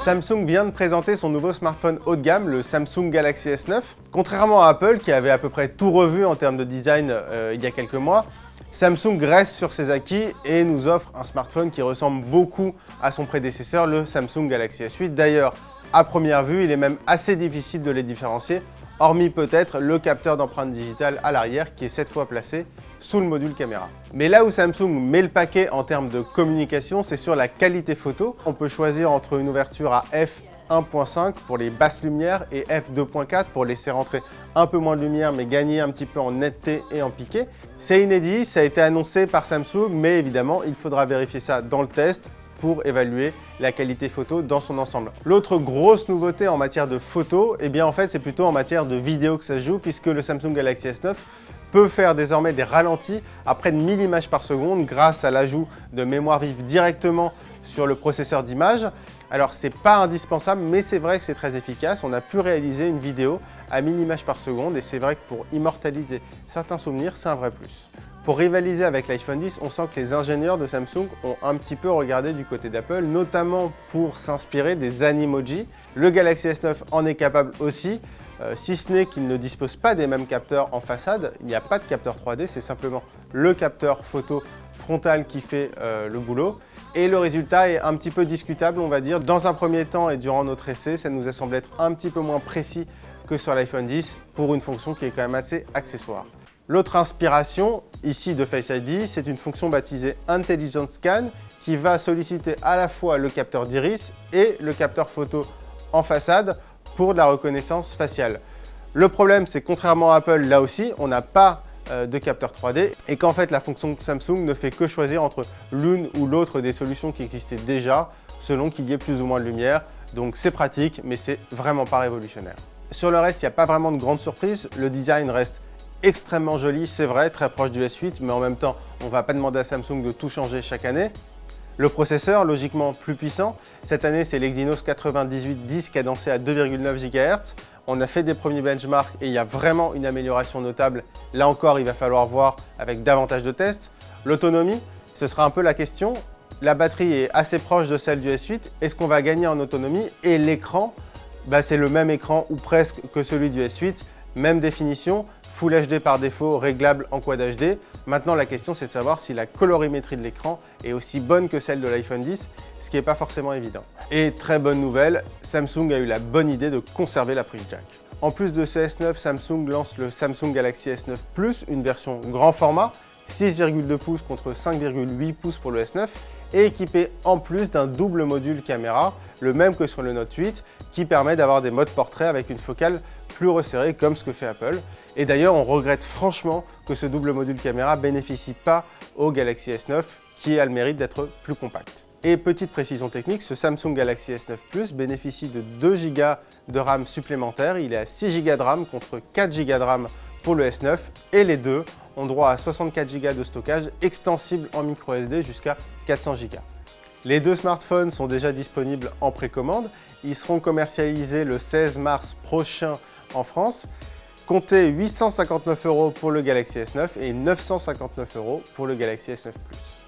Samsung vient de présenter son nouveau smartphone haut de gamme, le Samsung Galaxy S9. Contrairement à Apple, qui avait à peu près tout revu en termes de design il y a quelques mois, Samsung reste sur ses acquis et nous offre un smartphone qui ressemble beaucoup à son prédécesseur, le Samsung Galaxy S8. D'ailleurs, à première vue, il est même assez difficile de les différencier, hormis peut-être le capteur d'empreinte digitale à l'arrière qui est cette fois placé sous le module caméra. Mais là où Samsung met le paquet en termes de communication, c'est sur la qualité photo. On peut choisir entre une ouverture à f1.5 pour les basses lumières et f2.4 pour laisser rentrer un peu moins de lumière mais gagner un petit peu en netteté et en piqué. C'est inédit, ça a été annoncé par Samsung, mais évidemment il faudra vérifier ça dans le test pour évaluer la qualité photo dans son ensemble. L'autre grosse nouveauté en matière de photo, eh bien en fait c'est plutôt en matière de vidéo que ça se joue, puisque le Samsung Galaxy S9 peut faire désormais des ralentis à près de 1000 images par seconde grâce à l'ajout de mémoire vive directement sur le processeur d'image. Alors c'est pas indispensable, mais c'est vrai que c'est très efficace. On a pu réaliser une vidéo à 1000 images par seconde et c'est vrai que pour immortaliser certains souvenirs, c'est un vrai plus. Pour rivaliser avec l'iPhone X, on sent que les ingénieurs de Samsung ont un petit peu regardé du côté d'Apple, notamment pour s'inspirer des Animoji. Le Galaxy S9 en est capable aussi, si ce n'est qu'il ne dispose pas des mêmes capteurs en façade. Il n'y a pas de capteur 3D, c'est simplement le capteur photo frontal qui fait le boulot. Et le résultat est un petit peu discutable, on va dire. Dans un premier temps et durant notre essai, ça nous a semblé être un petit peu moins précis que sur l'iPhone X pour une fonction qui est quand même assez accessoire. L'autre inspiration ici de Face ID, c'est une fonction baptisée Intelligent Scan qui va solliciter à la fois le capteur d'iris et le capteur photo en façade pour de la reconnaissance faciale. Le problème, c'est que contrairement à Apple, là aussi, on n'a pas de capteur 3D et qu'en fait la fonction de Samsung ne fait que choisir entre l'une ou l'autre des solutions qui existaient déjà selon qu'il y ait plus ou moins de lumière. Donc c'est pratique, mais c'est vraiment pas révolutionnaire. Sur le reste, il n'y a pas vraiment de grande surprise. Le design reste extrêmement joli, c'est vrai, très proche du S8, mais en même temps, on ne va pas demander à Samsung de tout changer chaque année. Le processeur, logiquement plus puissant. Cette année, c'est l'Exynos 9810 cadencé à 2,9 GHz. On a fait des premiers benchmarks et il y a vraiment une amélioration notable. Là encore, il va falloir voir avec davantage de tests. L'autonomie, ce sera un peu la question. La batterie est assez proche de celle du S8. Est-ce qu'on va gagner en autonomie? Et l'écran, c'est le même écran ou presque que celui du S8. Même définition, Full HD par défaut, réglable en Quad HD. Maintenant, la question, c'est de savoir si la colorimétrie de l'écran est aussi bonne que celle de l'iPhone X, ce qui n'est pas forcément évident. Et très bonne nouvelle, Samsung a eu la bonne idée de conserver la prise jack. En plus de ce S9, Samsung lance le Samsung Galaxy S9 Plus, une version grand format, 6,2 pouces contre 5,8 pouces pour le S9, et équipé en plus d'un double module caméra, le même que sur le Note 8, qui permet d'avoir des modes portrait avec une focale plus resserrée comme ce que fait Apple. Et d'ailleurs, on regrette franchement que ce double module caméra ne bénéficie pas au Galaxy S9 qui a le mérite d'être plus compact. Et petite précision technique, ce Samsung Galaxy S9 Plus bénéficie de 2 Go de RAM supplémentaires. Il est à 6 Go de RAM contre 4 Go de RAM pour le S9 et les deux ont droit à 64 Go de stockage extensible en micro SD jusqu'à 400 Go. Les deux smartphones sont déjà disponibles en précommande. Ils seront commercialisés le 16 mars prochain en France. Comptez 859 € pour le Galaxy S9 et 959 € pour le Galaxy S9 Plus.